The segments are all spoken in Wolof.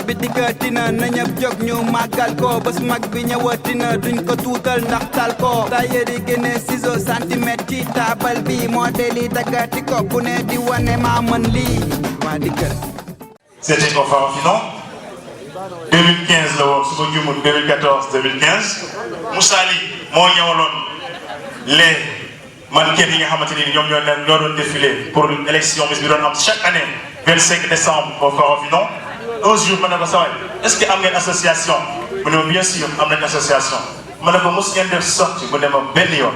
bi dikkatina na ñëpp jóg ñu màggal ko bés mag bi ñëwatina duñ ko tuutal ndax tal ko tailleur yi génne ciseaux centimètre ci taabal bi modèle yi daggati ko ku ne di wane maa mën lii waa dikkal. C'était au Farafina 2015 la woon su ma juumul 2014 2015 Moussa Ly moo ñëwaloon les mannequins yi nga xamante ni ñoom ñoo doon défilé pour élection bis bi doon am chaque année 25 décembre au Farafina. Un jour ma ne ko sa waay est-ce que am ngeen association mu ne ma bien sûr am nañ association ma ne ko mos ngeen def sorti mu ne ma benn yoon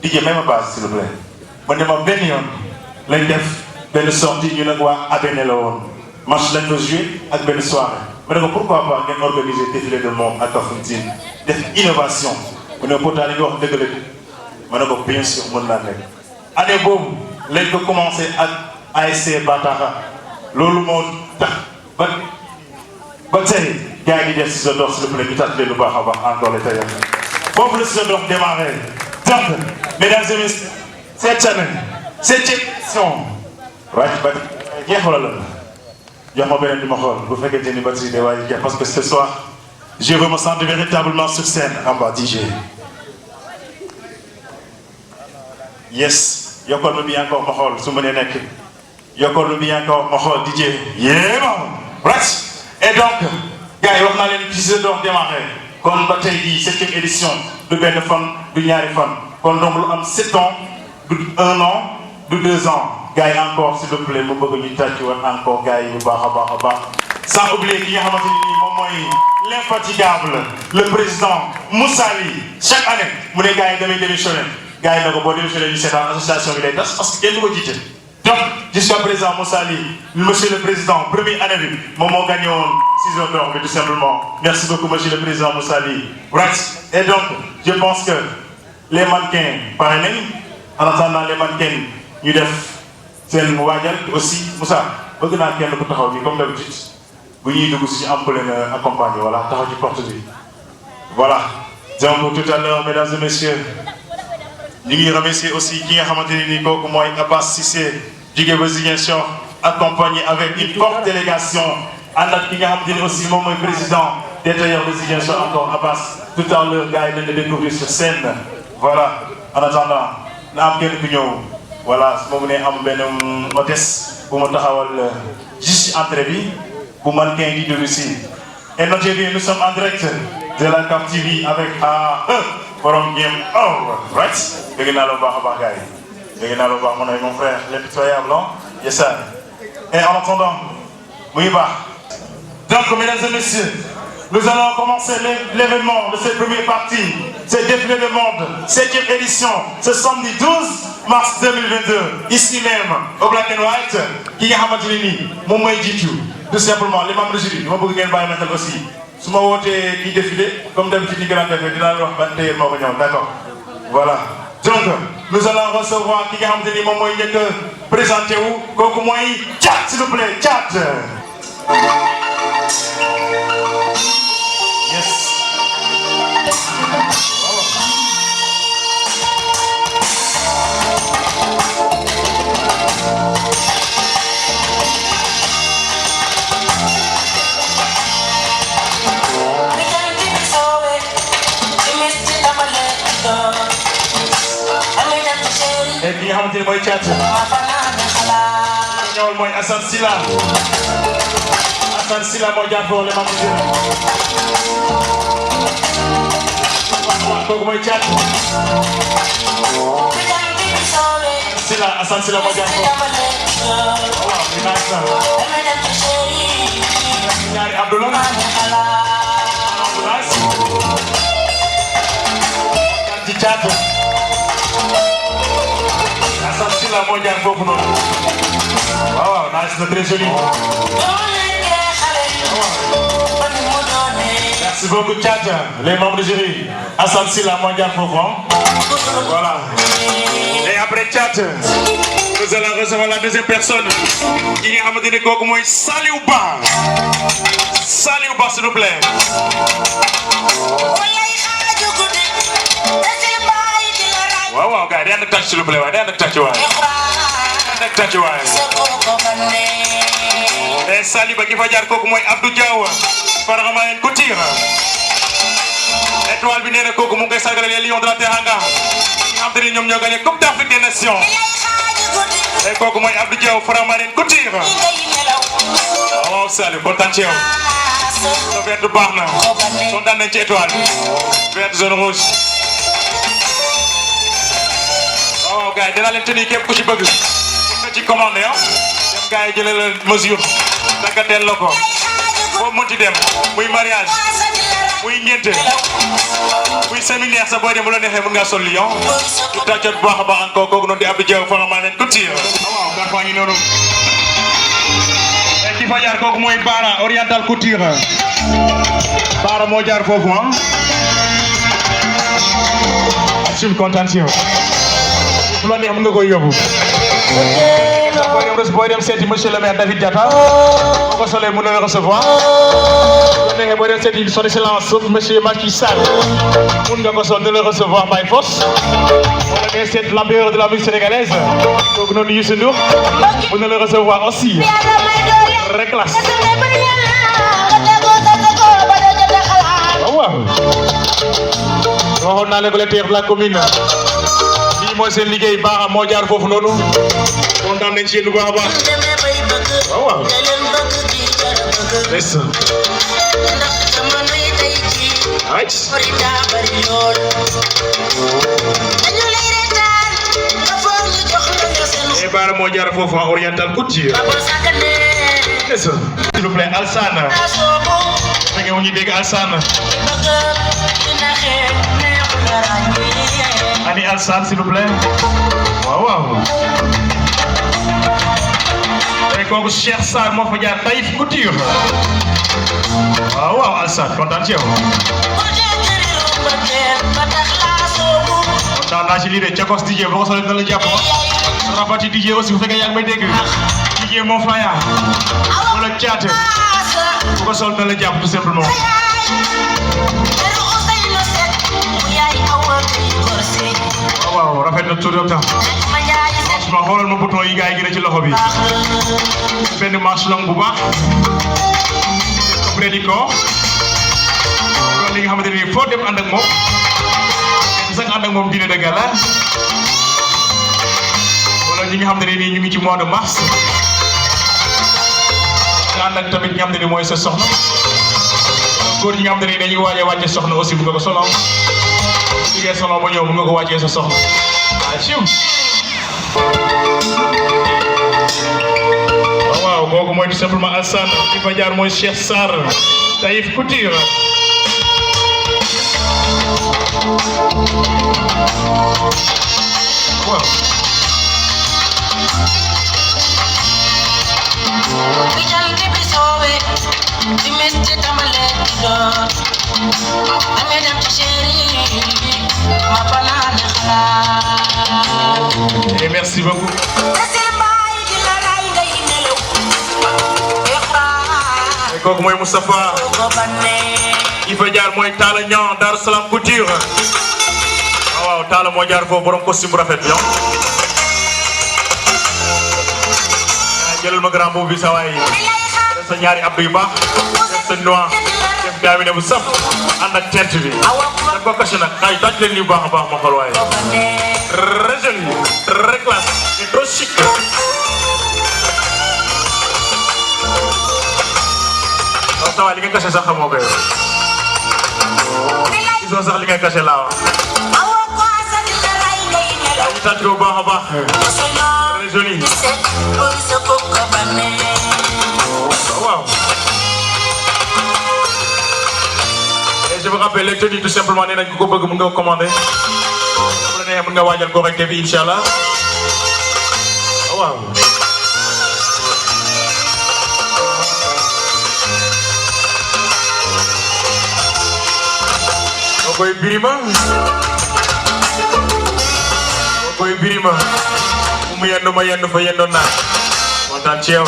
DJ may ma base s'il vous plaît mu ne ma benn yoon lañ def benn sortie ñu nag waa Abéné la woon match lañ ko joué ak benn soirée ma ne ko pourquoi pas ngeen organiser défilé de mode ak Kafountine def innovation mu ne pourtant li nga wax dëgg la ma ne ko bien sûr mën naa nekk année boobu lañ ko commencé ak ASC Batara loolu moo tax ba tey gars yi di def Ciseaux d'or s'il vous plaît ñu tàcc leen lu baax a baax encore les tailleurs foofu la Ciseaux d'or démarré donc mesdames et messieurs cette année cette édition waaye ba jeexal la jox ma beneen di ma xool bu fekkente ni batterie de waaye jeex parce que ce soir je veux me sentir véritablement sur scène en bas DJ yes yokkal ma bi encore ma xool su ma nee nekk yokkal ma bi encore ma xool DJ yeah right et donc gars yi wax naa leen Ciseaux d'or démarré kon ba tey jii 7e édition du benn fan du ñaari fan kon donc lu am 7 ans du 1 an du 2 ans gars yi encore s'il vous plaît mu bëgg ñu tàcc woon encore gars yi bu baax a baax sans oublier ki nga xamante ni nii moom mooy l'infatigable le président Moussa Ly chaque année mu ne gars yi damay démissionné gars yi na ko boo démissionné ñu seetaan association bi lay tas parce que kenn du ko jiite. Donc, jusqu'à présent, Moussa Ly, monsieur le président, première année, Momo gagné Ciseaux d'or, tout simplement. Merci beaucoup, monsieur le président Moussa Ly. Right. Et donc, je pense que les mannequins, pareil, en attendant les mannequins, nous devons faire une aussi. Moussa, vous avez un peu de comme d'habitude. Vous avez un peu accompagner, voilà, tu portes vie. Voilà. Donc, tout à l'heure, mesdames et messieurs, nous remercions aussi qui a ramené Nico, moi, Abbas Cissé, Djigé Ziguinchor, accompagné avec une forte délégation. Anna qui a ramené aussi mon président des tailleurs de Ziguinchor, encore Abbas. Tout à l'heure, gars, il est découvert sur scène. Voilà. En attendant, nous avons quelques pignons. Voilà, si vous venez à une hôtesse pour me juste entre vie, pour mannequin qui de Russie. Et notez bien, nous sommes en direct de la CAF TV avec Forum Game Over, right? Dégg naa la bu baax a baax gars yi dégg naa la bu baax mon frère l'impitoyable yes sir. Et en attendant muy baax donc mesdames et messieurs nous allons commencer l'événement de cette première partie c'est défilé de monde 7e édition ce samedi 12 mars 2022 ici même au Black and White ki nga xamante ni nii moom mooy jiitu tout simplement les membres du jury ma bëgg ngeen bàyyi ma aussi su ma wootee kii défilé comme d'habitude ni gën a defee dinaa la wax ban tailleur moo ko ñëw d'accord voilà. Donc, nous allons recevoir qui a dit mon moyen de présenter où, kooku mooy Thiat s'il vous plaît, Thiat. Yes. Et qui a dit moi Thiat. ñëwal mooy Assane Sylla moo jàppoo le membres du kooku mooy Thiat Assane Sylla moo jàppoo waaw di naaj na ñaari Abdoulaye ci Thiat Assane Sylla moo jaar foofu noonu waaw nice na très joli merci beaucoup Thiat les membres du jury Assane Sylla moo jaar foofu voilà et après Thiat nous allons recevoir la deuxième personne qui nga xamante ne kooku mooy Saliou Ba s'il vous plaît waaw gars yi day ànd ak tàcc s'il vous plaît waaye day ànd ak tàcc waaye ak tàccuwaay et Saliba ki fa jaar kooku mooy Abdou Diaw Faramareen Couture étoile bi nee na kooku mu ngi koy sargal les Lions de la Teranga ñi xam te ni ñoom ñoo gagné Coupe d'Afrique des Nations et kooku mooy Abdou Diaw Faramareen Couture waaw Saliou kontaan ci yow sa vert baax na kontaan nañ ci étoile vert jaune rouge waaw gars yi dinaa leen tenir képp ku ci bëgg mun na ci commandé ah dem gars yi jëlee la mesure tàggateel la ko boo mënti dem muy mariage muy ngénte muy séminaire sa booy dem bu la neexee mën ngaa sol Lyon di tàccat bu baax a baax encore kooku noonu di Abdou Diaw Faramareen Couture waaw gars faa ngi noonu ki fa jaar kooku mooy Bara Oriental Couture Bara moo jaar foofu ah suñu kontaan ci yow fu la neex mën nga koy yóbbu booy dem seeti monsieur le maire David Diatta boo ko solee mën na la recevoir boo neexee booy dem seeti son excellence monsieur Macky Sall mën nga ko sol na la recevoir by force wala ngay seet l'empereur de la musique sénégalaise kooku noonu Youssou Ndour mën na la recevoir aussi reclasse waaw waxoon naa leen ko le terre de la commune lii mooy seen liggéey baax moo jaar foofu noonu kontaan nañ ci yéen bu baax a baax waaw des ay et Bara moo jaar foofu Oriental Couture s'il vous plaît Alsana fekkee wu ñu dégg Alsana ani Alsana s'il vous plaît waaw waaw et kooku Cheikh Sarr moo fa jaar Taïf Couture waaw waaw Alsana kontaan ci yow kontaan naa ci lii de Cakos DJ boo ko solee dina la jàpp Rafati DJ aussi bu fekkee yaa ngi may dégg DJ moo faya wala caate bu ko sol na la jàpp tout simplement waaw rafet na tout le temps franchement xoolal ma bouton yi gars yi gën a ci loxo bi benn manche longue bu baax près du corps kon li nga xamante ni foo dem ànd ak moom sax ànd ak moom dîner de gala wala ñi nga xam ne nii ñu ngi ci mois de mars nga ànd ak tamit ñi nga xam ne ni mooy sa soxna góor ñi nga xam ne nii dañuy waaj a wàcce soxna aussi bu nga ko solo jigéen solo ba ñëw bu nga ko wàccee sa soxna waaw kooku mooy tout simplement Alsane ki fa jaar mooy Cheikh Sarr Taïf Couture waaw et merci beaucoup et kooku mooy Moustapha ki fa jaar mooy Talla Niang Darou Salam Couture waaw Talla moo jaar foofu borom costume bu rafet bi jëlal ma grand boobu bi sa waay def sa ñaari abdou yu baax def sa noix def daamine bu saf ànd ak tent bi da ko caché nag ay toj leen ni bu baax a baax ma xool waaye très joli très classe et trop chic waaw sa waay li nga caché sax xamoo ko yow gisoo sax li nga caché laa wax ñu tàcc ko bu baax a baax très joli waaw et je vous rappelle les tenues tout simplement nee nañ ko bëgg mën nga ko commander bu la neexee mën nga waajal ko rek bi inchallah waaw koy birima koy birima mu yendu ma yendu fa yendoon naa kontaan ci yow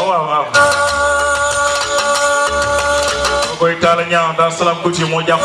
waaw waaw koy Talla Niang Darou Salam Couture moo jàpp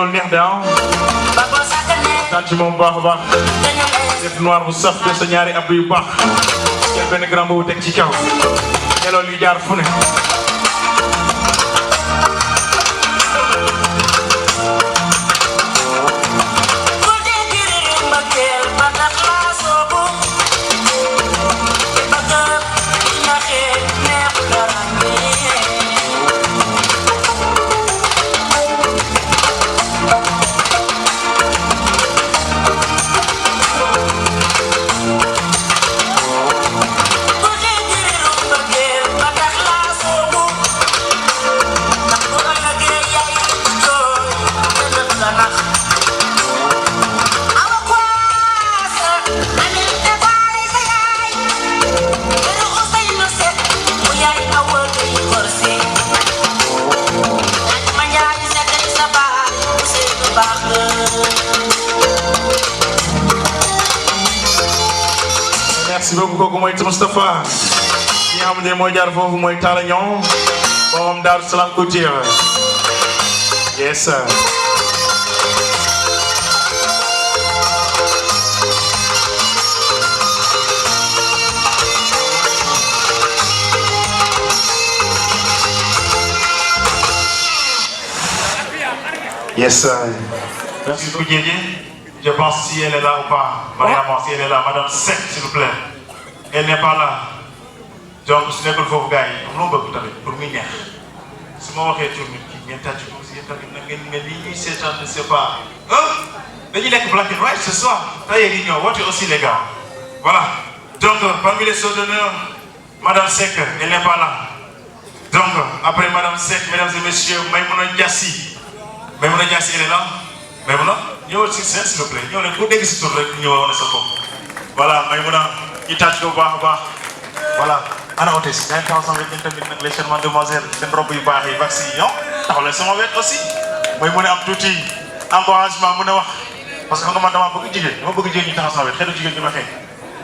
loolu neex de ah. tant ci moom baax a baax. def noir bu saf def sa ñaari ab yu baax. jël benn grand boobu teg ci kaw. te loolu yu jaar fu ne. Merci beaucoup kooku mooy Moustapha ki nga xamante ne mooy jaar foofu mooy Talla Niang moom Daaru Salaam Couture yes sir. Yes sir. Merci beaucoup Diédié. Je pense si elle est là ou pas. Mariama, si elle est là, Madame Seck, s'il vous plaît. Elle n'est pas là. Donc, su nekkul foofu gars yi loo bëgg tamit pour muy neex su ma waxee tur nit ki ngeen tàcc ko si tamit na ngeen mel ni ñuy seetaan ne c'est pas dañuy nekk black and white ce soir. Tailleur yi ñëw woote aussi les gars. Voilà. Donc, parmi les sceaux d'honneur, Madame Seck, elle n'est pas là. Donc, après Madame Seck, mesdames et messieurs, Maïmouna Diassi. Maïmouna Diassi, elle est là. Maïmouna, ñëwal si scène s'il vous plaît. ñëw leen ku dégg si tur rek ñëwal wane sa bopp. Voilà, Maïmouna, ñu tàcc ko bu baax a baax. Voilà. Ana Otis, yaa ngi taxaw sama wet tamit nag les charmantes demoiselles seen robe yu baax yi vaccin yi taxaw leen sama wet aussi. mooy mën a am tuuti encouragement mën a wax parce que xam nga man damaa bëgg jigéen dama bëgg jigéen ñi taxaw sama wet xeetu jigéen ñi ma xëy.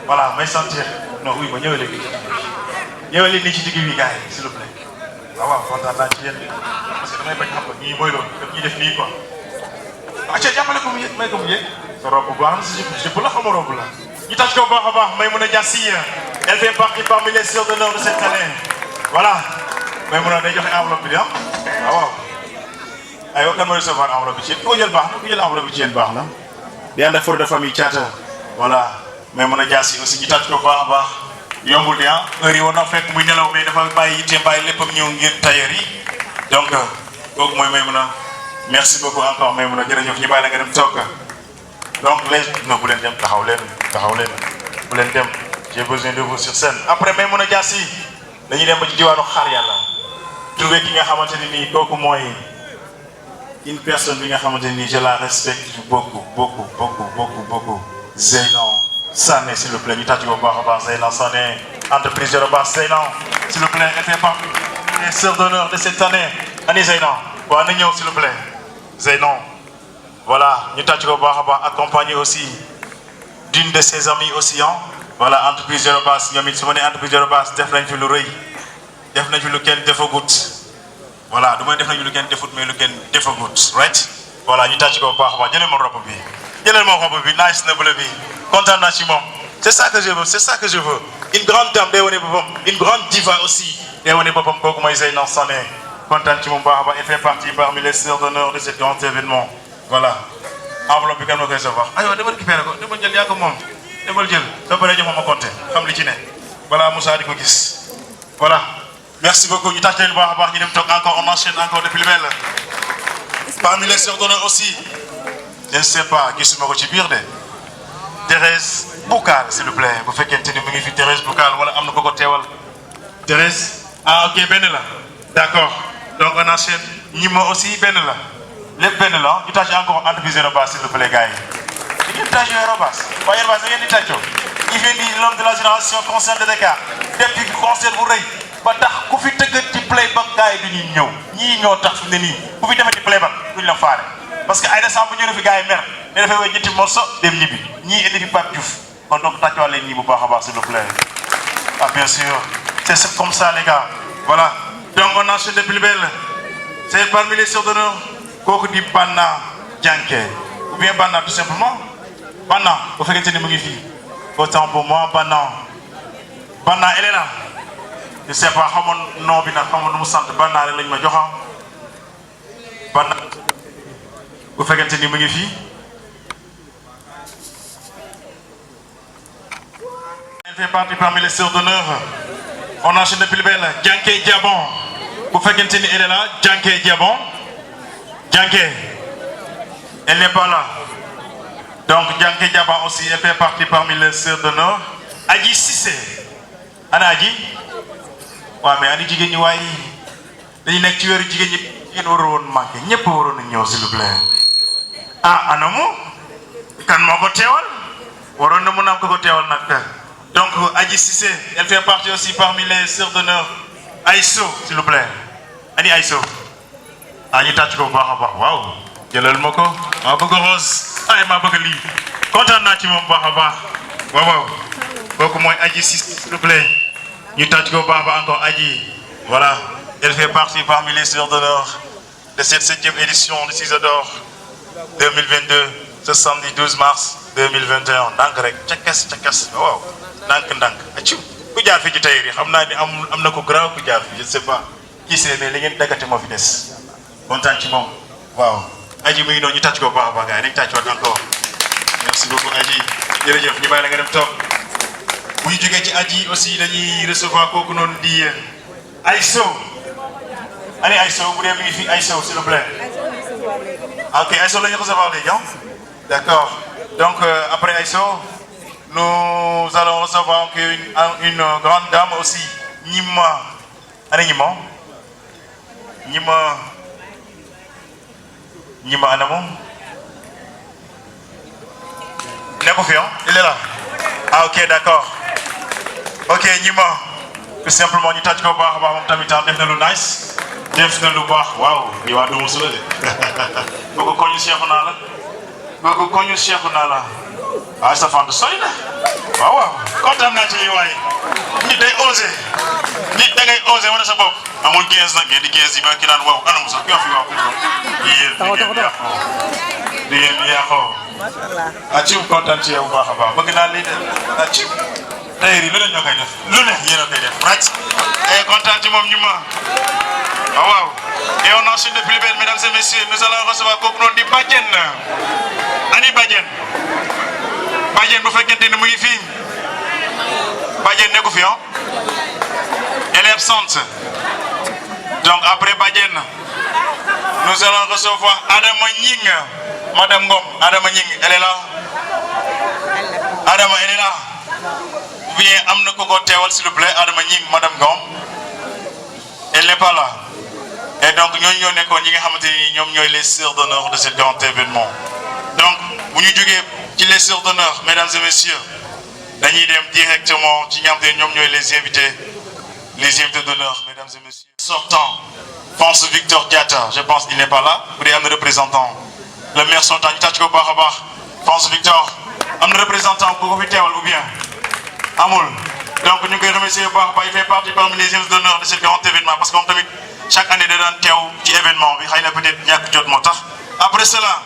Voilà, may sentir non oui ma ñëwee léegi ñëwee leen nii ci digg bi gars yi s'il vous plaît. waaw kontaan naa ci yéen parce que damay bañ xam ko ñii mooy loolu daf ñuy def nii quoi. acca jàppale ko mu yëg may ko mu yëg sa robe bu baax na si jëpp la xama robe la ñu tàcc ko bu baax a baax Maïmouna Diassi elle fait partie parmi les sœurs d'honneur de cette année. Voilà Maïmouna day joxe enveloppe bi ah waaw aywa kan mooy recevoir enveloppe bi ci yéen ku ko jël baax na ku jël enveloppe bi ci yéen baax na di ànd ak for de famille Thiata. Voilà Maïmouna Diassi aussi ñu tàcc ko bu baax a baax yombul de ah heure yi war na fekk muy nelaw mais dafa bàyyi yitteem bàyyi léppam ñëw ngeen tailleur yi donc kooku mooy Maïmouna. Merci beaucoup encore Maïmouna jërëjëf ñu bàyyi la nga dem toog donc les non bu leen dem taxaw leen bu leen dem j'ai besoin de vous sur scène. Après Maïmouna Diassi dañuy dem ba ci diwaanu xaar yàlla trouvé ki nga xamante ne nii kooku mooy une personne bi nga xamante ne nii je la respecte beaucoup. Zeynan Sané s'il vous plaît ñu tàcc ko bu baax a baax Zeynan Sané entreprise de base Zeynan s'il vous plaît elle fait partie des sœurs d'honneur de cette année ani Zeynan waaw na ñëw s'il vous plaît Zeynan. Voilà ñu tàcc ko bu baax a baax accompagné aussi d'une de ses amies aussi voilà entreprise de base ñoom it su ma nee entreprise de base def nañ fi lu rëy def nañ fi lu kenn defagut voilà du may def nañ fi lu kenn defut mais lu kenn defagut right voilà ñu tàcc ko bu baax a baax jëlee ma robe bi nice na bleu bi kontaan naa ci moom c'est ça que je veux une grande dame day wane boppam une grande diva aussi day wane boppam kooku mooy Zeynan Sané kontaan ci moom baax a baax elle fait partie parmi les sœurs d'honneur de ce grand événement. Voilà enveloppe bi kan ma koy savoir aywa demal récupéré ko demal jël yaa ko moom demal jël soo paree jox ma compter xam li ci ne voilà Moussa di ko gis. Voilà merci beaucoup ñu tàcc leen bu baax a baax ñu dem toog encore on enchaîne encore depuis le bel parmi les sœurs d'honneur aussi je ne sais pas gisuma ko ci biir de Thérèse Boucal s'il vous plaît bu fekkente ni mu ngi fi Thérèse Boucal wala am na ko teewal Thérèse ok benn la d'accord donc on enchaîne ñi ma aussi benn la. lépp benn la ñu tàcc encore entreprise de base s'il vous plaît gars yi. di ngeen tàcc Aérobase waaye Aérobase da ngeen di tàccoo ñi fi indi l'homme de la génération concert de Dakar depuis concert bu rëy ba tax ku fi tëggat ci playback gars yi du ñuy ñëw ñii ñoo tax fi ne nii ku fi demee ci playback duñ la faale. parce que ay décembre ñëw na fi gars yi mer ne dafay wéy ñetti morceau dem ñibbi ñii indi fi Pape Diouf kon donc tàccuwaale ñii bu baax a baax s'il vous plaît. Ah bien sûr c'est comme ça les gars voilà donc on enchaîne depuis le bel c'est parmi les sœurs d'honneur kooku di Banna Dianké ou bien Banna tout simplement. Banna, vous faites que tu es autant pour moi, Banna. Banna, elle est là. Je ne sais pas comment non, comment nous sentons. Banna, elle est là. Banna, vous faites que tu es Elle fait partie parmi les sœurs d'honneur. On enchaîne depuis le bel. Dianké Diabon. Vous faites que tu es là. Dianké Diabon. Dianké. Elle n'est pas là. Donc Dianké Diabon aussi, elle fait partie parmi les sœurs d'honneur. Adji Cissé. Ana Adji. Ouais, mais Adji jigéen ñi waay dañu nekk ci wéru jigéen ñi ngeen waroon manqué ñëpp waroon ñëw s'il vous plaît. Ah anamu kan moo ko teewal waroon na mën a am ko teewal nag. Donc Adji Cissé, elle fait partie aussi parmi les sœurs d'honneur. Aïsso, s'il vous plaît. Ani Aïsso. Ani tàcc ko bu baax a baax waaw. Jëlal ma ko. maa bëgg rose. ay maa bëgg lii. kontaan naa ci moom bu baax a baax. waaw waaw. kooku mooy Adji Cissé, s'il vous plaît. ñu tàcc ko bu baax a baax encore Adji. Voilà. Elle fait partie parmi les sœurs d'honneur de cette 7e édition de Ciseaux d'or 2022, ce samedi 12 mars 2021. ndànk rek cakkas waaw. ndànk accu ku jaar fi ci tey yi xam naa ni am na ko grand ku jaar fi je ne sais pas qui c'est mais li ngeen daggate moo fi des kontaan ci moom waaw Adji mu ngi noonu ñu tàcc ko baax a baax gars yi dañu tàcc encore merci beaucoup Adji jërëjëf ñu bàyyi la nga dem toog bu ñu jógee ci Adji aussi dañuy recevoir kooku noonu di Aïsso ani Aïsso bu dee mi ngi fi Aïsso s'il vous plaît ok Aïsso la ñu recevoir léegi d'accord donc après Aïsso nous allons recevoir une grande dame aussi, Nima. Allez, Nima Anamon. Il est confiant, il est là. Ah, ok, d'accord. Ok, Nima. Tout simplement, nous t'as dit que nice. Waouh, il va nous soulever. Beaucoup connu chef là. Beaucoup connu chef là. Ah, ça fait de solide. Waaw kontaan naa ci lii waaye nit day osé nit da ngay osé wane sa bopp amul 15 nag ngeen di 15 yi ba ki naan waaw anam sax ki wax fi waaw di ngeen yàqoo acci kontaan ci yow bu baax a baax bëgg naa lii de acci tey lu ne ñoo koy def lu ne yéen a koy def rek et kontaan ci moom ñu ma waaw et on enchaîne de plus belle mesdames et messieurs nous allons recevoir kooku noonu di Badiane ani Badiane Badiane bu fekkente ni mu ngi fii Badiane nekku fi elle est absente donc après Badiane nous allons recevoir Adama Nying madame Ngom Adama Nying elle est là Adama elle est là bien am na ko ko teewal s'il vous plaît Adama Nying madame Ngom elle n'est pas là et donc ñooñu ñoo nekkoon ñi nga xamante ni ñoom ñooy les sœurs d'honneur de ce grand événement donc bu ñu jógee ci les sœurs d'honneur mesdames et messieurs dañuy dem directement ci ñam te ñoom ñooy les invités d'honneur mesdames et messieurs sortant France Victor Diatta je pense il n'est pas là bu dee am na représentant le maire sortant ñu tàcc ko baax a baax France Victor am na représentant bu ko fi teewal ou bien amul donc ñu ngi koy remercier bu baax il fait partie parmi les invités d'honneur de ce grand événement parce que moom tamit chaque année da daan teew ci événement bi xëy na peut-être ñàkk jot moo tax après cela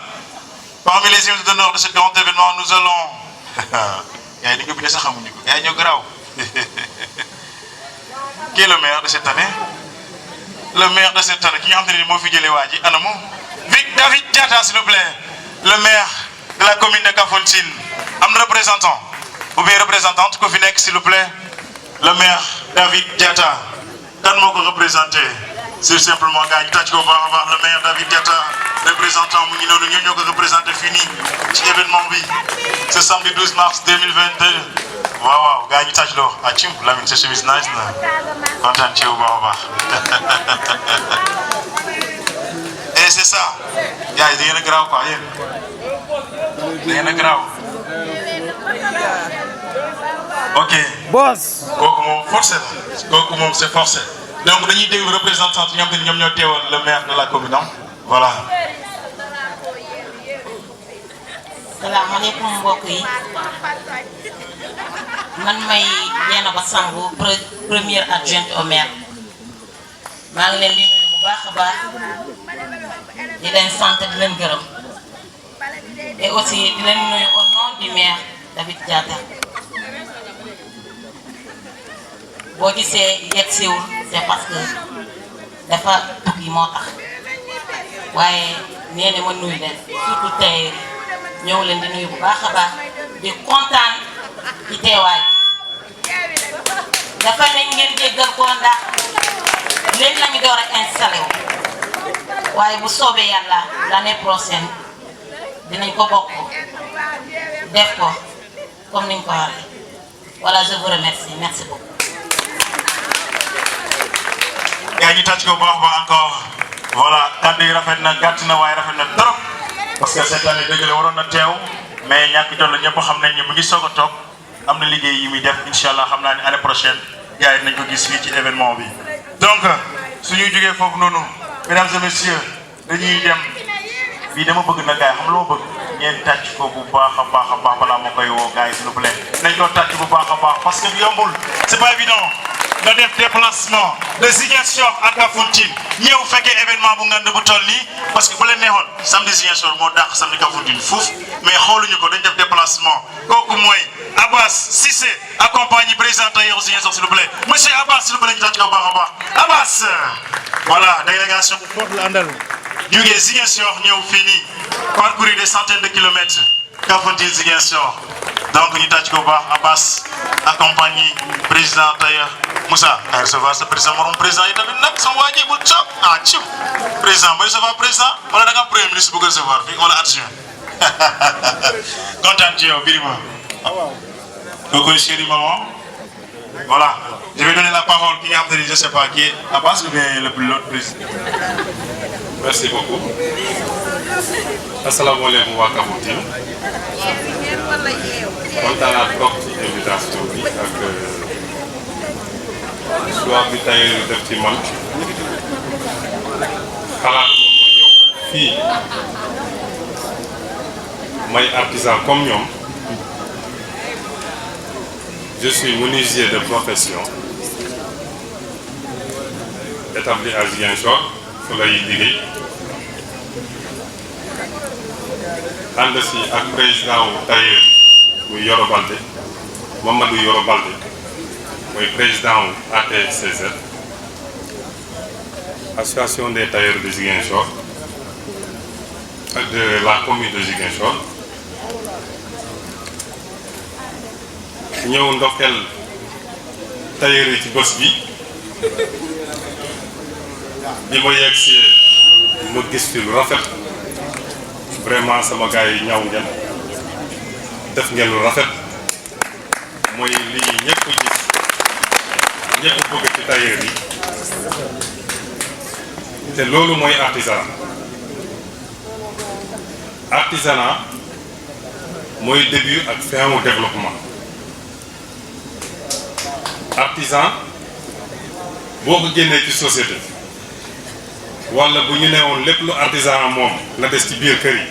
parmi les invités d'honneur de ce grand événement, nous allons... Qui est le maire de cette année? Le maire de cette année, qui a David Diatta, s'il vous plaît. Le maire de la commune de Kafountine. Un représentant, ou bien représentante, Kofinek, s'il vous plaît. Le maire David Diatta. Quand nous représenter, c'est simplement le maire David Diatta. Représentant nous représenté fini ci événement bi ce samedi 12 mars 2022 waaw gars yi tàcc loo ah cim Lamine sa chemise nice na kontaan ci yow baax et c'est ça gars yi da ngeen a garaaw quoi yéen da ngeen a garaaw ok boss kooku moom forcé la kooku moom c'est forcé donc dañuy déglu représentant ñoom te ñoom ñoo teewal le maire de la commune voilà. salaamaaleykum mbokk yi man may Dieynaba Sango première adjointe au maire maa ngi leen di nuyu bu baax a baax di leen sant di leen gërëm et aussi di leen nuyu au nom du maire David Diatta boo gisee yegg siwul c'est parce que dafa tukki moo tax waaye nee na ma nuyu leen surtout tey ñëw leen di nuyu bu baax a baax di kontaan ci teewaay dafa nañ ngeen jéggal ko ndax léegi lañu door a installé wu waaye bu soobee yàlla l'année prochaine dinañ ko bokk def ko comme niñ ko waxee voilà je vous remercie merci beaucoup. yaa ngi tàcc ko bu baax ba encore voilà kàddu yi rafet na gàtt na waaye rafet na trop parce que cette année dëgg la waroon na teew mais ñàkk jot la ñëpp xam nañ ni mu ngi soog a toog am na liggéey yi muy def incha allah xam naa ne année prochaine gars yi nañ ko gis fii ci événement bi. donc suñuy jógee foofu noonu mesdames et messieurs dañuy dem bii dama bëgg na gars yi xam loo bëgg ngeen tàcc ko bu baax a baax balaa ma koy woo gars yi s'il vous plaît nañ ko tàcc bu baax a baax parce que yombul c'est pas évident. nga def déplacement de Ziguinchor à Kafountine ñëw fekkee événement bu ngand bu toll nii parce que bu leen neexoon samedi Ziguinchor moo dàq samedi Kafountine fuuf mais xooluñu ko dañ def déplacement kooku mooy Abbas Cissé accompagne président tailleur Ziguinchor s'il vous plaît monsieur Abbas s'il vous plaît ñu tàcc ko baax a baax Abbas voilà délégation bu fort la àndal jógee Ziguinchor ñëw fii nii parcourir des centaines de kilomètres Kafountine Ziguinchor donc ñu tàcc ko baax Abbas accompagne président tailleur Moussa ay recevoir sa président morom président yi tamit nag sama waa ji bu toog ah ciw président mooy recevoir président wala da nga am premier ministre bëgg recevoir fii wala adjoint kontaan ci yow Birima kooku chéri maman voilà je vais donner la parole ki nga xam ne je sais pas qui est Abbas ou bien l'autre président. Merci beaucoup. Asalaamaaleykum waa Kafountine kontaan naa trop ci invitation bi ak choix bi tailleur def ci man xalaat moom ma ñëw fii may artisan comme ñoom je suis menuisier de profession établi à Ziguinchor fu lay liggéey ànd si ak président wu tailleur muy Yoro Balde Mamadou Yoro Balde mooy président wu ATCZ association des tailleurs de Ziguinchor ak de la commune de Ziguinchor ñëw ndokkeel tailleur yi ci bés bi bi ma yegg si ma gis fi lu rafet vraiment sama gars yi ñaw ngeen def ngeen lu rafet mooy li ñëpp gis ñëpp bëgg ci tailleur yi te loolu mooy artisanat mooy début ak fin wu développement artisan boo ko génnee ci société wala bu ñu newoon lépp lu artisan moom na des ci biir kër yi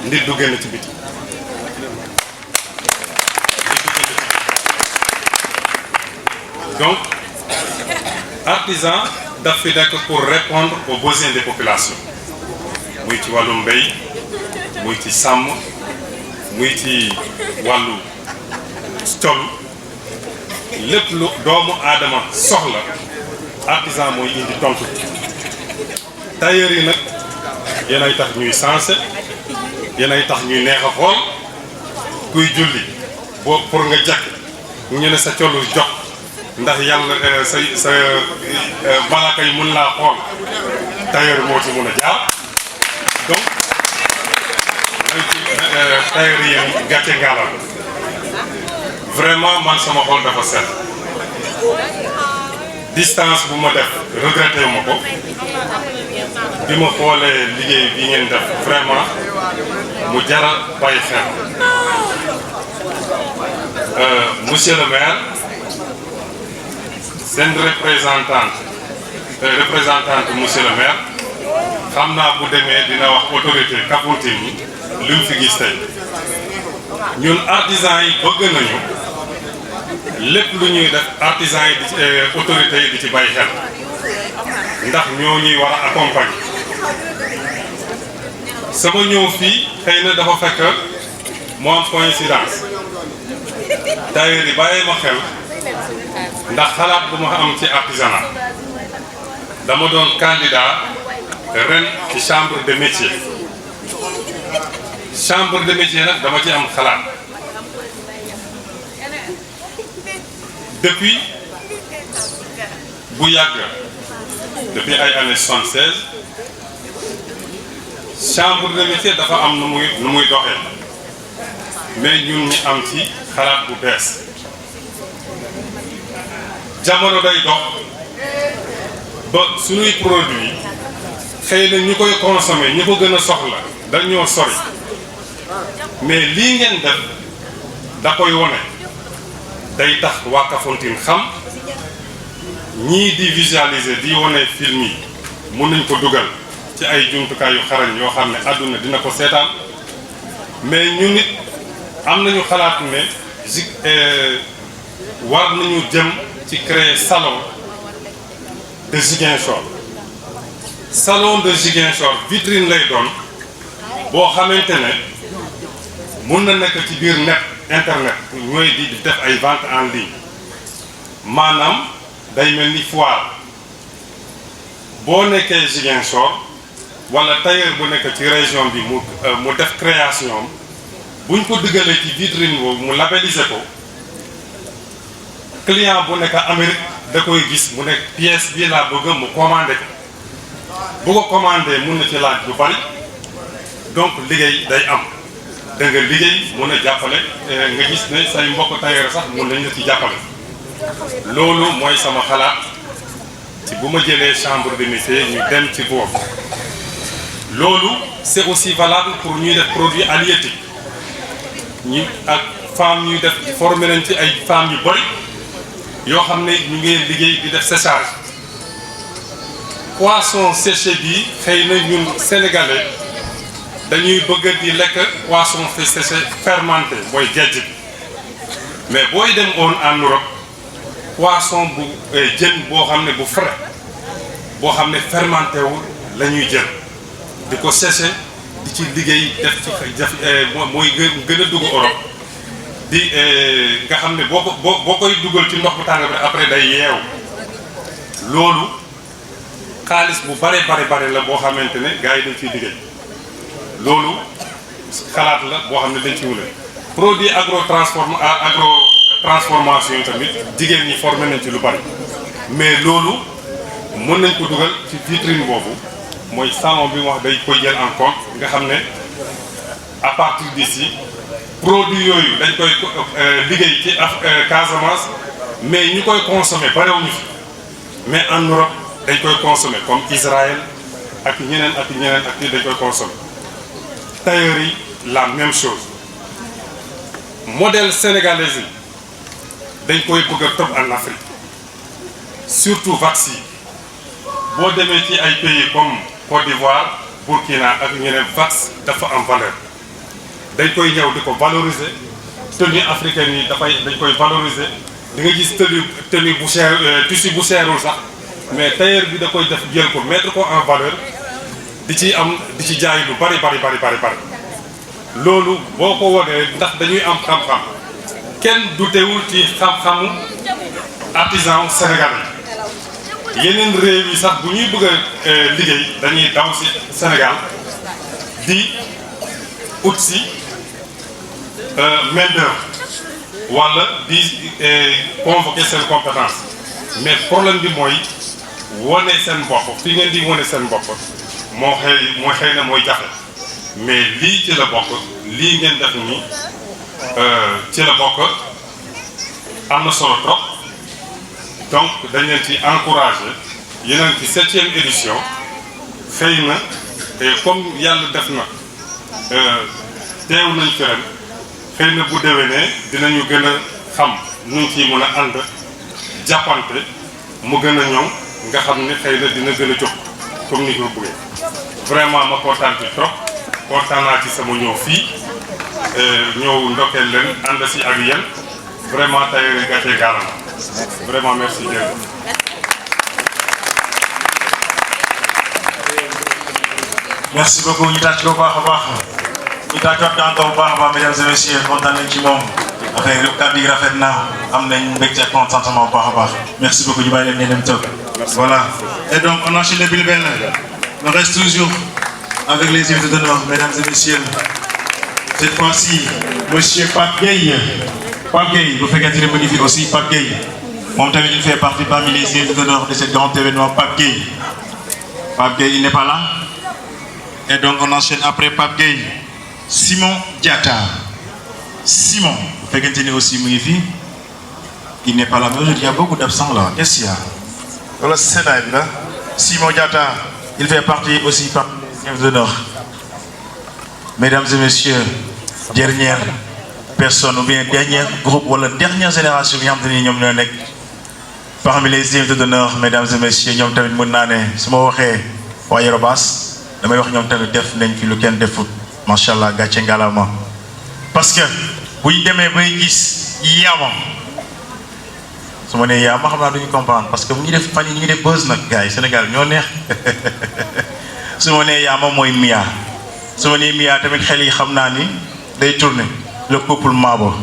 nit du génn ci biti donc artisan daf fi nekk pour répondre aux besoins des populations muy ci wàllu mbéy muy ci sàmm muy ci wàllu col lépp lu doomu aadama soxla artisan mooy indi tontu tailleur yi nag yéenay tax ñuy sensé yéenay tax ñuy neex a xool kuy julli boo pour nga jàkk ñu ne sa colu jox ndax yàlla sa malaaka yi mun laa xool tailleur moo ci mun a jaar donc mooy ci tailleur yi gàcce ngaalal vraiment man sama xol dafa set distance bu ma def regretté ma ko bi ma xoolee liggéey bi ngeen def vraiment mu jara bàyyi xel monsieur le maire seen représentante monsieur le maire xam naa bu demee dina wax autorité Kafountine yi li mu fi gis tey ñun artisans yi bëgg nañu lépp lu ñuy def artisans yi di ci autorités yi di ci bàyyi xel ndax ñoo ñuy war a accompagner sama ñëw fii xëy na dafa fekk mu am coïncidence tailleur yi bàyyee ma xel ndax xalaat bu ma am ci artisanat dama doon candidat ren ci chambre de métier nag dama ci am xalaat depuis bu yàgg depuis ay années 76 chambre de métier dafa am nu muy doxee mais ñun ñi am ci xalaat bu bees jamono day dox ba suñuy produit xëy na ñi koy consommer ñi ko gën a soxla dañoo sori mais lii ngeen def da koy wone day tax waa Kafountine xam ñii di visualiser di wone film yi mun nañ ko dugal ci ay jumtukaay yu xarañ yoo xam ne àdduna dina ko seetaan mais ñu nit am nañu xalaat ne war nañu jëm ci créer salon de Ziguinchor salon de Ziguinchor vitrine lay doon boo xamante ne mun na nekk ci biir internet ñooy di def ay vente en ligne maanaam day mel ni foire boo nekkee Ziguinchor wala tailleur bu nekk ci région bi mu def création buñ ko duggalee ci vitrine boobu mu labelliser ko client bu nekk Amérique da koy gis mu nekk pièce bii laa bëgg mu commandé ko bu ko commandé mun na ci laaj bu bari donc liggéey day am da nga liggéey mun a jàppale nga gis ne say mbokk tailleur sax mun nañ la ci jàppale loolu mooy sama xalaat ci bu ma jëlee chambre de métier ñu dem ci boobu loolu c'est aussi valable pour ñuy def produit halieutique ñu ak femmes ñuy def formé nañ ci ay femmes yu bari yoo xam ne ñu ngi liggéey di def séchage poisson séché bi xëy na ñun sénégalais dañuy bëgg di lekk poisson séché fermenté mooy géej gi mais booy dem en Europe poisson bu jën boo xam ne bu frais boo xam ne fermenté wul la ñuy jël di ko séché di ci liggéey def ci mooy gën a dugg Europe di nga xam ne boo koy dugal ci ndox bu tàng bi après day yeew loolu xaalis bu bare la boo xamante ne gars yi dañ ciy liggéey loolu xalaat la boo xam ne dañ ci wule produit agro transformation yi tamit jigéen ñi formé nañ ci lu bari mais loolu mën nañ ko dugal ci vitrine boobu mooy salon bi mu wax day koy jël en compte nga xam ne à partir d'ici produit yooyu dañ koy liggéey ci Casamance mais ñu koy consommer barewuñu fi mais en Europe dañ koy consommer comme Israël ak ñeneen dañ koy consommer tailleurs yi la même chose modèle sénégalais yi dañ koy bëgg a topp en Afrique surtout vax yi boo demee ci ay pays comme Côte d'Ivoire Burkina ak ñeneen vax dafa am valeur dañ koy ñëw di ko valoriser tenue africaine yi dañ koy valoriser di nga gis tenue bu cher tissu bu cherul sax mais tailleur bi da koy def jël ko mettre ko en valeur di ci jaay lu bari loolu boo ko wonee ndax dañuy am xam-xam kenn dutewul ci xam-xamu artisan sénégalais yeneen réew yi sax bu ñuy bëgg a liggéey dañuy daw si Sénégal di ut si main d'œuvre wala di convoquer seen compétence mais problème bi mooy wone seen bopp fi ngeen di wone seen bopp xëy na mooy jafe mais lii ci la bokk lii ngeen def nii ci la bokk am na solo trop donc dañ leen ci encouragé yeneen ci 7e édition xëy na comme yàlla def na teew nañ fi ren xëy na bu déwénee dinañu gën a xam nuñ ciy mën a ànd jàppante mu gën a ñëw nga xam ne xëy na dina gën a jóg comme ni ko bëggee vraiment ma kontaan ci trop kontaan naa ci sama ñëw fii ñëw ndokkeel leen ànd si ak yéen vraiment tailleur gàcce gaalama vraiment merci jërëjëf merci beaucoup ñu tàcc ko bu baax a baax ñu tàccoot encore bu baax a baax mesdames et messieurs kontaan nañ ci moom affaire yi kàddu yi rafet na am nañ mbégte ak contentement bu baax a baax merci beaucoup ñu bàyyi leen ngeen dem toog voilà et donc on enchaîne le bilbel on reste toujours avec les invités d'honneur mesdames et messieurs cette fois-ci monsieur Pape Gueye bu fekkente ne mu ngi fi aussi Pape Gueye moom tamit il fait partie parmi les invités d'honneur de ce grand événement. Pape Gueye il n'est pas là et donc on enchaîne après Pape Gueye Simon Diatta Simon bu fekkente ne aussi mu ngi fi il n'est pas là mais aujourd'hui il y a beaucoup d'absents là qu'est-ce qu'il y a wala Sénat bi la Simon Diatta il fait partie aussi parmi les invités d'honneur. Mesdames et messieurs, dernière personne ou bien dernier groupe ou la dernière génération bi nga xam te ni ñoom ñoo nekk parmi les invités d'honneur mesdames et messieurs ñoom tamit mën naa ne su ma waxee waa Yorobas damay wax ñoom tamit def nañ fi lu kenn defut macha allah gàcce ngalaama parce que bu ñu demee bay gis yaama su ma nee yaama xam naa duñu comprendre parce que bu ñu def fan yi ñu ngi def buzz nag gars yi Sénégal ñoo neex su ma nee yaama mooy Mia. su ma nee Mia tamit xel yi xam naa ni day tourner le couple Mabo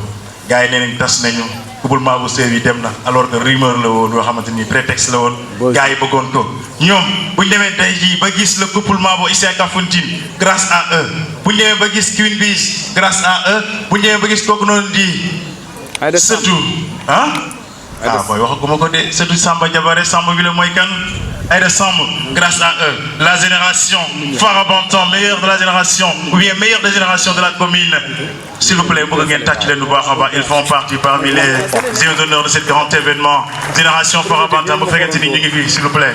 gars yi nee nañ tas nañu couple Mabo sëy yi dem na alors que rumeur la woon yoo xamante ni prétexte la woon gars yi bëggoon ko ñoom bu ñu demee tey jii ba gis le couple Mabo ici à Kafountine grâce à eux bu ñu demee ba gis Queen Biz grâce à eux bu ñu demee ba gis kooku noonu di surtout booy waxaguma ko de surtout Samba Diabaré Samba bi la mooy kan Aïda Samb grâce à eux la génération Farabantan meilleure de la génération ou bien meilleure des générations de la commune s'il vous plaît bëgg ngeen tàcc leen bu baax a baax ils font partie parmi les invités d'honneur de ce grand événement génération Farabantan bu fekkente ni ñu ngi fi s'il vous plaît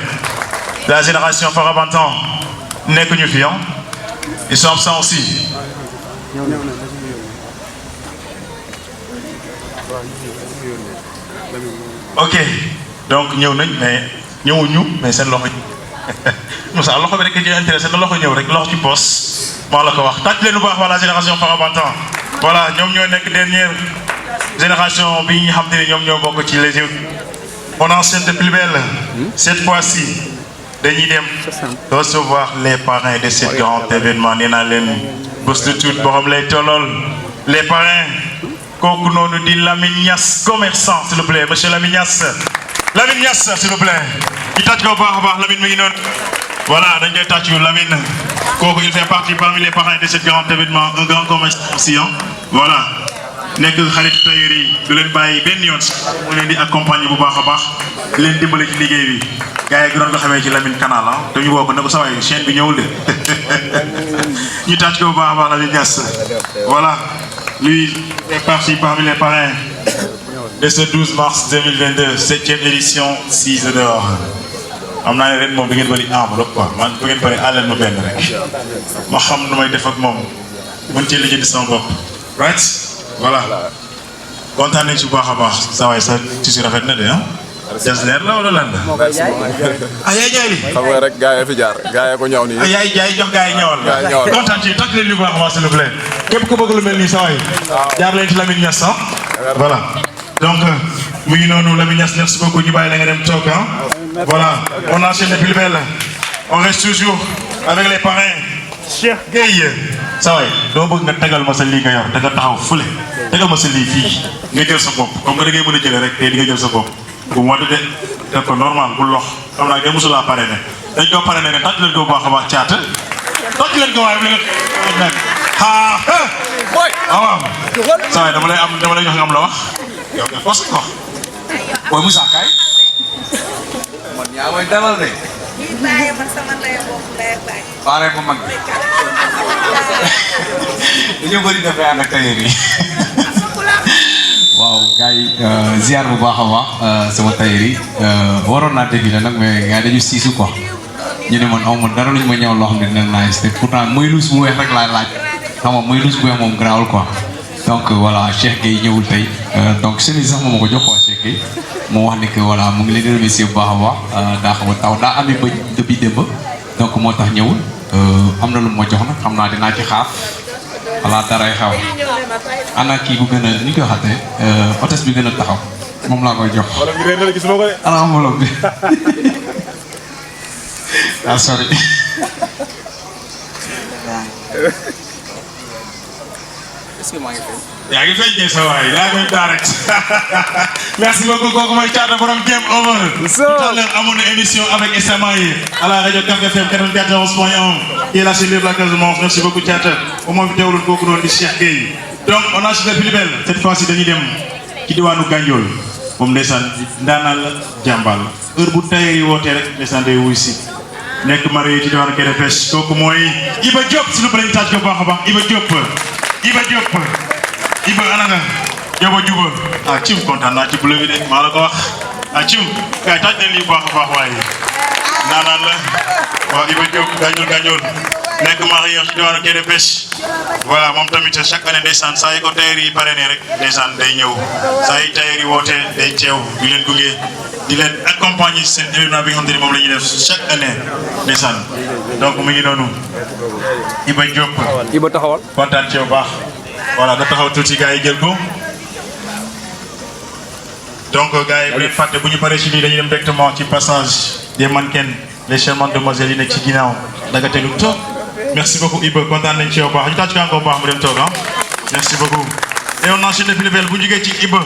la génération Farabantan nekkuñu fi ils sont absents aussi ok donc ñëw nañ mais ñëwuñu mais seen loxo Moussa loxo bi rek a jël intéressé na loxo ñëw rek loxo ci poos moo la ko wax tàcc leen bu baax la génération Farabantan voilà ñoom ñoo nekk dernière génération bi ñu xam te ne ñoom ñoo bokk ci les on enchaîne de plus belle cette fois-ci dañuy dem recevoir les parrains de ce grand événement nee naa leen bés de tuut borom lay tollool les parrains kooku noonu di Lamine Niass commerçant s'il vous plaît monsieur Lamine Niass s'il vous plaît ñu tàcc ko baax a baax Lamine mi ngi noonu voilà dañ koy tàcc Lamine kooku il fait partie parmi les parrains de ce grand événement un grand commerçant aussi voilà nekk xarit tailleur yi du leen bàyyi benn yoon mu leen di accompagner bu baax a baax leen dimbale ci liggéey bi gars yi gënoon ko xamee ci Lamine Canal dañu woo ko ne ko sa waay chaîne bi ñëwul de ñu tàcc ko bu baax a baax Lamine Niass voilà lui est parti parmi les parrains de ce 12 mars 2022 7e édition 6 d'or am naa ne ren moom da ngeen bëri enveloppe quoi man bu ngeen bëri àllal ma benn rek ma xam nu may def ak moom mën cee lijjanti sama bopp right voilà kontaan nañ ci bu baax a baax saa waay sa tissu rafet na de jasneer la wala lan la yaay jaay li xam nga rek gars yi fi jaar gars yi ko ñëw nii yaay jaay jox gars yi ñëwal kontaan ci takk leen li bu baax a baax s'il vous plaît képp ku bëgg lu mel nii saa waay jaar leen ci Lamine Niass voilà donc mu ngi noonu Lamine Niass merci beaucoup ñu bàyyi la nga dem toog voilà on enchaîne depuis le bel on reste toujours avec les parrains Cheikh Gueye saa waay doo bëgg nga tegal ma sa lii nga yor da nga taxaw fële tegal ma sa lii fii nga jël sa bopp comme nga da ngay mën a jëlee rek tey di nga jël sa bopp bu mu de def ko normal bu lox xam naa de mosulaa pare ne dañ koo pare ne tàcc leen ko bu baax a baax caata tàcc leen ko waaye bu leen nag waaw saa waay dama lay jox nga am la wax yow nga fos ko booy Moussa Kaye man yaa may dalal de. pare bu mag bi. dañoo bëri dafay ànd ak tailleur yi. waaw gars yi ziar bu baax a baax sama tailleur yi waroon naa dégg la nag mais gars dañu siisu quoi ñu ne man aw ma dara luñ ma ñëw loo xam ne dina nice te pourtant muy luus bu weex rek laay laaj xam nga muy luus bu weex moom garaawul quoi. donc voilà Cheikh Gueye ñëwul tey donc chemise sax moom ma ko jox quoi Cheikh Gueye moo wax ni que voilà mu ngi leen di remercier bu baax a baax daa xaw a taw daa amee ba depuis démb donc moo tax ñëwul am na lu ma jox nag xam naa dinaa ci xaar voilà daray xaw ana kii bu gën a ni ñu koy waxatee hôtesse bi gën a taxaw moom laa koy jox. ana enveloppe bi ah sorry est-ce que maa ngi fay. yaa ngi feeñ sa waay yaa koy direct merci beaucoup kooku mooy Thiatta borom Game Over. tout à l'heure amoon na émission avec Essamaye à la radio Cap FM 94.1 qui est la cellule de la Casamance. Merci beaucoup Thiatta au moins fi teewloon kooku noonu di Cheikh Gueye. donc on a super plus belle cette fois-ci dañuy dem ci diwaanu Gandiol moom ndeysaan ndaanaan la jàmbal heure bu tayee yi wootee rek ndeysaan day wuy si nekk marié ci diwaanu Guédé Pêche kooku mooy Iba Diop s'il vous plaît ñu tàcc ko baax a baax Iba Diop Iba ana nga Diop juba ah cim kontaan naa ci bleu bi de maa la ko wax ah cim kay tàcc leen lii baax a baax waaye ndaanaan la waaw Iba Diop Gandiol nekk marié ci diwaanu Guédé Pêche voilà moom tamit chaque année ndeysaan saa yi ko tailleur yi parrainé rek ndeysaan day ñëw saa yi tailleur yi woote day teew di leen gunge di leen accompagner seen événement bi nga xam ne moom la ñuy def chaque année ndeysaan donc mu ngi noonu Iba Diop. Iba taxawal. kontaan ci yow baax voilà nga taxaw tuuti gars yi jël ko donc gars yi bu leen fàtte bu ñu paree ci lii dañuy dem directement ci passage des mannequins les charmantes demoiselles yi nekk ci ginnaaw daga telu toog. Merci beaucoup Iba kontaan nañ ci yow baax ñu tàcc ko encore baax mu dem toog ah merci beaucoup. et on enchaîne plus belle bu ñu jógee ci Iba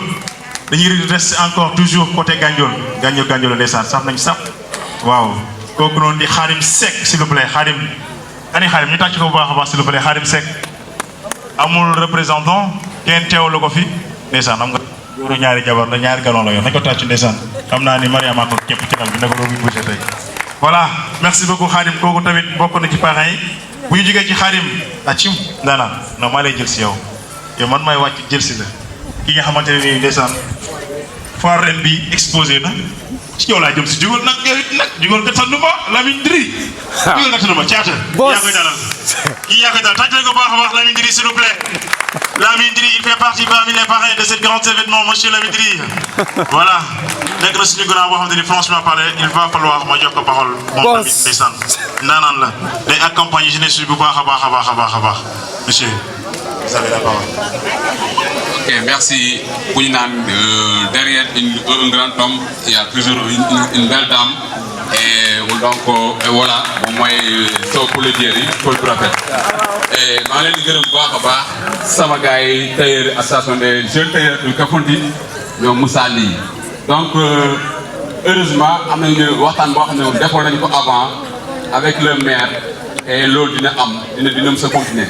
dañuy rester encore toujours côté Gandiol ndeysaan saf nañ saf waaw kooku noonu di Khadim Seck s'il vous plaît Khadim ani Khadim ñu tàcc ko bu baax a baax s'il vous plaît Khadim Seck amul représentant kenn teewlu ko fi ndeysaan xam nga góoru ñaari jabar la ñaari galon la yoon nañ ko tàcc ndeysaan xam naa ni Mariama ko képp ci dal bi ne ko doogu bougé tey voilà merci beaucoup Khadim kooku tamit bokk na ci parrain yi bu ñu jógee ci Khadim a cim daanaan non maa lay jël si yow man may wàcc jël si la ki nga xamante ne nii ndeysaan foire ren bi exposé na ci yow laa jëm si jugal nag jugal gàttandu ma Lamine Dri jugal gàttandu ma Thiatta yaa koy dalal kii yaa koy dalal tàcc leen ko baax a baax Lamine Dri s'il vous plaît Lamine Dri il fait partie parmi les parrains de ce grand événement monsieur Lamine Dri voilà nekk na suñu grand boo xam ne ni franchement parler il va falloir ma jox ko parole moom tamit ndeysaan ndaanaan la day accompagner jeunesse bu baax a baax monsieur vous avez la parole. Ok, merci. Derrière un grand homme, il y a toujours une belle dame. Et donc, voilà, moi, c'est pour le dire, pour le prophète. Et je suis très heureux sama gars yi tailleur association des jeunes tailleurs de Kafountine ñoom Moussa Ly. Donc, heureusement, am nañu waxtaan boo xam ne defoon nañu ko avant avec le maire et loolu dina se continuer.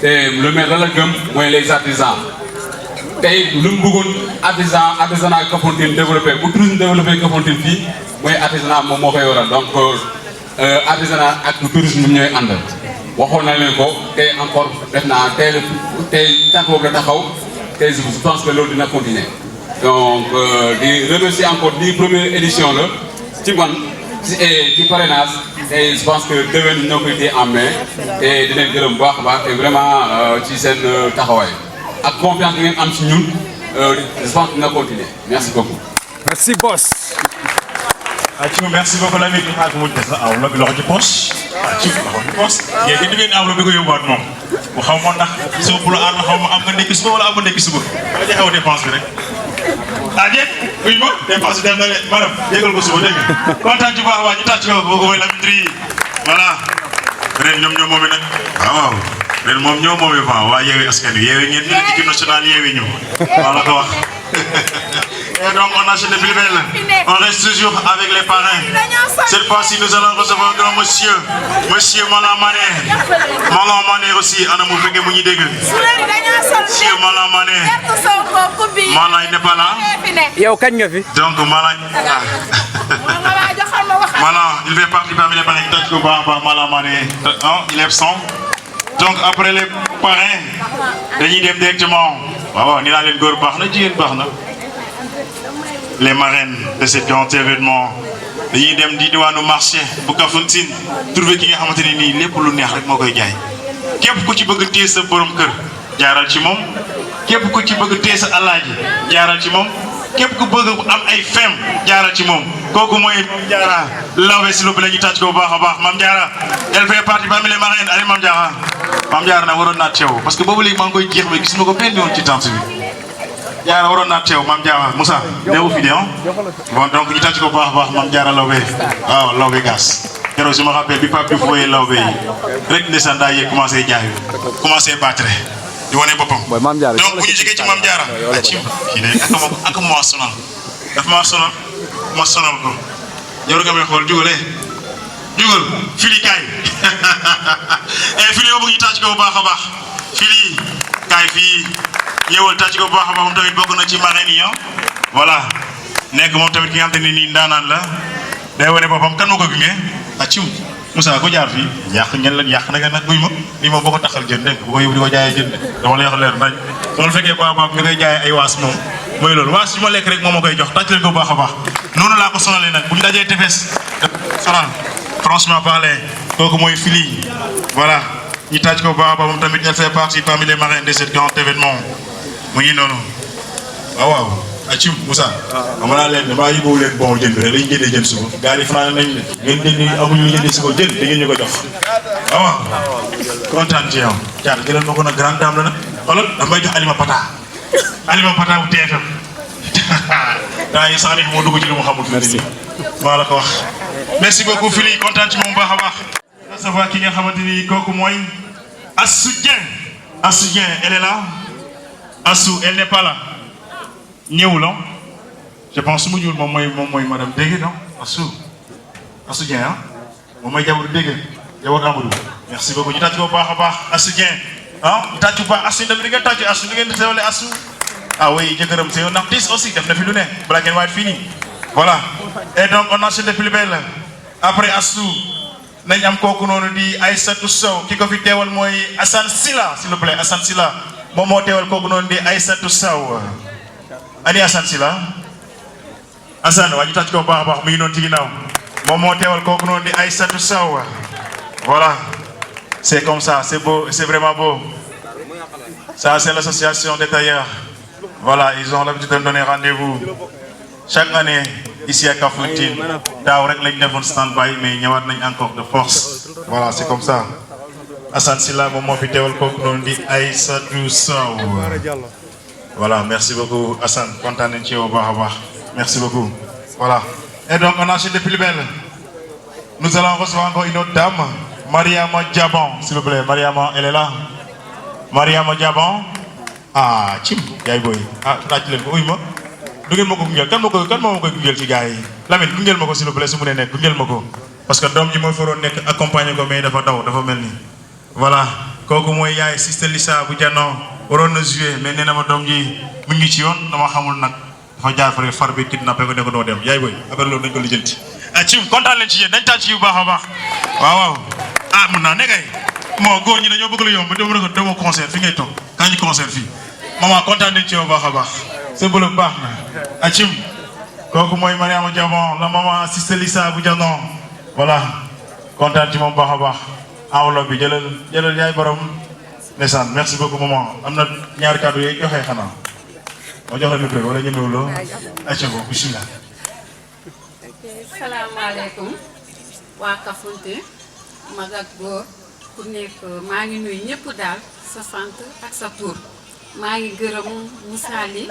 Et le maire la gëm mooy les artisans tey lu mu bëggoon artisanat Kafountine développé bu tourisme développé Kafountine fii mooy artisanat moom moo koy waral donc artisanat ak tourisme ñooy ànd waxoon na leen ko tey encore def naa tey tànk boobu la taxaw tey je pense que loolu dina continuer donc di remercier encore di première édition la ci man ci parrainage et je pense que déwén ñoo koy téye en main et dinañ gërëm bu baax a baax et vraiment ci seen taxawaay ak confiance bi ngeen am ci ñun je pense que dina continuer merci beaucoup. merci boss. merci beaucoup Lamine ak mu des na aw loxo ci poche loxo ci poche yéen di ngeen enveloppe bi ko yóbbuwaat moom bu xaw ma ndax soo bu la aar la xaw ma am nga ndekki suba wala am nga ndekki suba nga joxe dépense bi rek ah déet oui ma dépense bi dem na de madame yégal ko suba dégg nga kontaan ci baax waa ñu tàcc ko boo ko mooy Lamine Dri voilà ren ñoom ñoo moomee nag waaw ren moom ñoo moomee waa Yewwi Askan Wi yeewee ngeen ñu ne équipe nationale yeewee ñu maa la ko wax. Et donc on a chez les plus belles. On reste toujours avec les parrains. Cette fois-ci nous allons recevoir un grand monsieur Malam Mané. Malam Mané aussi ana mu fekkee mu ñuy dégg. Monsieur Malam Mané. Malam il n'est pas là. yow kañ nga fi. Donc Malam Malam il fait partie parmi les parrains tàcc ko baax Malam Mané. Il est absent. Donc après les parrains dañuy dem directement waaw ni naa leen góor baax na jigéen baax na. Les marraines de ce grand événement dañuy dem di diwaanu marché bu Kafountine trouver ki nga xamante ne nii lépp lu neex rek moo koy jaay képp ku ci bëgg téye sa borom kër jaaral ci moom képp ku ci bëgg téye sa alaaji jaaral ci moom képp ku bëgg am ay fem jaaral ci moom kooku mooy Mame Diarra Lawbe s'il vous plaît ñu tàcc ko bu baax a baax Mame Diarra elle fait partie parmi les marraines allez Mame Diarra nag waroon naa teew parce que boobu léegi maa ngi koy jeex mais gis ma ko benn yoon ci tente bi Diarra waroon naa teew Mame Diarra Moussa neewu fi de bon donc ñu tàcc ko bu baax a baax Mame Diarra Lawbe waaw Lawbe Gas keroog je me rappelle bi Pape Diouf wooyee lawbe yi rek ndeysaan daa yee commencé jaayu commencé battre di wane boppam. donc bu ñu jógee ci Mame Diarra ci kii de ak ma sonal daf ma sonal ko yow nga may xool jugalee jugal fili kaay fili yow bëgg ñu tàcc ko bu baax a baax fili kaay fii ñëwal tàcc ko bu baax a baax moom tamit bokk na ci marraine yi voilà nekk moom tamit ki nga xam te ne nii ndaanaan la day wane boppam kan moo ko gunge acim Moussa ko jaar fii yàq ñen leen yàq na nga nag guy ma lii moom boo ko taxal jën dégg bu ko yóbbu di ko jaayee jën dama lay wax leer nañ loolu fekkee baax baax nga koy jaayee ay waas moom mooy loolu waas yu ma lekk rek moom ma koy jox tàcc leen ko bu baax a baax noonu laa ko sonalee nag bu ñu dajee tefes sonal franchement parler kooku mooy fili voilà ñu tàcc ko bu baax a baax moom tamit elle fait partie parmi les marraines de ce grand événement mu ngi noonu waaw acim Moussa xam naa leen damaa yóbbuwu leen bon jën bi rek lañu jëndee jën suba gars yi fanaan nañ ngeen dégg amuñu jëndee suba jën da ngeen ñu ko jox waaw kontaan ci yow caat jëlal ma ko nag grande dame la nag xoolal damay jox Alima Pata bu TFM daa yi sax moo dugg ci lu mu xamul fi nii maa la ko wax merci beaucoup Fili kontaan ci moom baax a baax recevoir ki nga xamante ni kooku mooy Assou Dieng elle est là Assou elle n'est pas là ñëwul je pense su ma ñëwul moom mooy madame Dégé non Assou Dieng ah moom mooy jabaru Dégé jabaru Amadou merci beaucoup ñu tàcc ko baax a baax Assou Dieng ñu tàcc bu baax Assou tamit di ngeen tàcc Assou di ngeen teewale Assou oui jëkkëram c'est un artiste aussi def na fi lu ne Black and White fini voilà et donc on enchaîne depuis le bel après Assou nañ am kooku noonu di Aïssatou Sow ki ko fi teewal mooy Assane Silla s'il vous plaît Assane Silla moom moo teewal kooku noonu di Aïssatou Sow ani Assane Silla Assane waa ñu tàcc ko baax a baax mu ngi noonu ci ginnaaw moom moo teewal kooku noonu di Aïssatou Sow voilà c'est comme ça c'est beau c'est vraiment beau ça c'est l'association des tailleurs voilà ils ont l'habitude de me donner rendez-vous chaque année ici à Kafountine daaw rek lañ defoon stand-by mais ñëwaat nañ encore de force voilà c'est comme ça Assane Silla moom moo fi teewal kooku noonu di Aïssatou Sow voilà merci beaucoup Assane kontaan nañ ci yow baax a baax merci beaucoup voilà et donc on enchaîne depuis le bel nous allons recevoir encore une autre dame Mariama Diaban s'il vous plaît Mariama elle est là Mariama Diaban cim yaay booy laaj leen ko uy ma du ngeen ma ko gungeel kan moo ma koy gungeel ci gars yi Lamine gungeel ma ko s'il vous plaît su mu ne nekk gungeel ma ko parce que doom ji mooy faroon nekk accompagner ko mais dafa daw dafa mel ni voilà kooku mooy yaay Sister Lissa bu Janoo waroon na jouer mais nee na ma doom ji mu ngi ci yoon dama xamul nag dafa jaar far bi kidnappé ko ne ko doo dem yaay booy après loolu dañ ko lijjanti cim kontaan leen ci yéen dañ tànn ci yu baax a baax waaw mun naa ne kay moo góor ñi dañoo bëgg la yomb dama ne ko dama concert fi ngay toog kaa ñu concert fii maman kontaan nañ ci yow baax a baax sa bëlëb baax na acim kooku mooy Mariama Diamon la maman Sister Lissa bu Janoo voilà kontaan ci moom baax a baax enveloppe bi jëlal yaay borom ndeysaan merci beaucoup maman am na ñaari kàddu yooyu joxe xanaa ma jox la micro wala ñemewuloo acca ko bismillah salaamaaleykum waa Kafountine mag ak góor ku nekk maa ngi nuyu ñëpp daal sa sant ak sa tur maa ngi gërëm Moussa Ly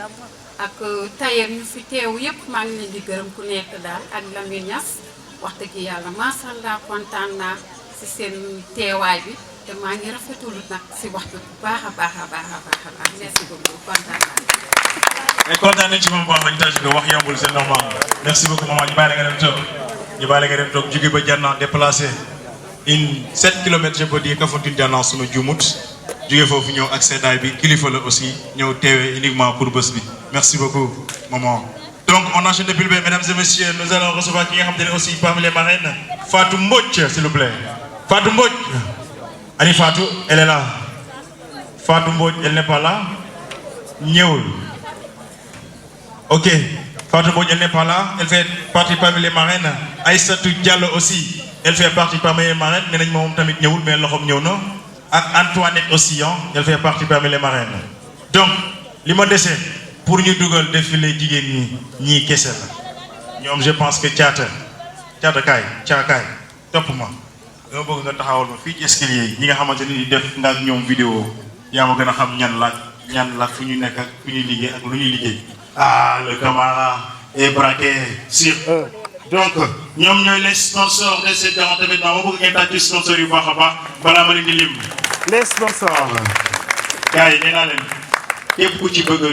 ak tailleur ñu fi teew yëpp maa ngi leen di gërëm ku nekk daal ak Lamine Niass wax dëgg yàlla macha allah kontaan naa si seen teewaay bi te maa ngi rafetul nag si wax bi bu baax a baax a baax a baax a baax merci beaucoup kontaan naa. mais kontaan nañ ci moom baax nañu tàcc ko wax yombul c'est normal merci beaucoup maman ñu bàyyi la nga dem toog jóge ba Janna déplacé une 7 kilomètres je peux dire Kafountine Janna sunu juumut jóge foofu ñëw ak seddaay bi kilifa la aussi ñëw teewee uniquement pour bés bi merci beaucoup maman. donc on enchaîne depuis le bébé mesdames et messieurs nous allons recevoir ki nga xam te ne aussi parmi les marraines Fatou Mbodj s'il vous plaît Fatou Mbodj ani Fatou elle est là Fatou Mbodj elle n'est pas là ñëwul ok Fatou Mbodj elle n'est pas là elle fait partie parmi les marraines Aïssatou Diallo aussi elle fait partie parmi les marraines nee nañ moom tamit ñëwul mais loxoom ñëw na ak Antoinette aussi elle fait partie parmi les marraines donc li ma dese pour ñu dugal défilé jigéen ñi ñii kese la ñoom je pense que caata kaay topp ma dama bëgg nga taxawal ma fii ci escalier yi ñi nga xamante ni def nga ak ñoom vidéo yaa ma gën a xam ñan la fu ñu nekk ak fu ñuy liggéey ak lu ñuy liggéey le camarade est braqué sur donc ñoom ñooy les sponsors de ces grands événements ma bëgg ngeen tàcc sponsors yu baax a baax balaa ma leen di lim les sponsors gars yi nee naa leen képp ku ci bëgg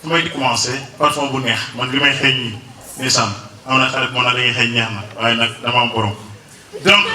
fu may di commencé parfum bu neex man li may xeeñ nii ndeysaan am na xale moo nag li ngay xeeñ neex na waaye nag dama am borom donc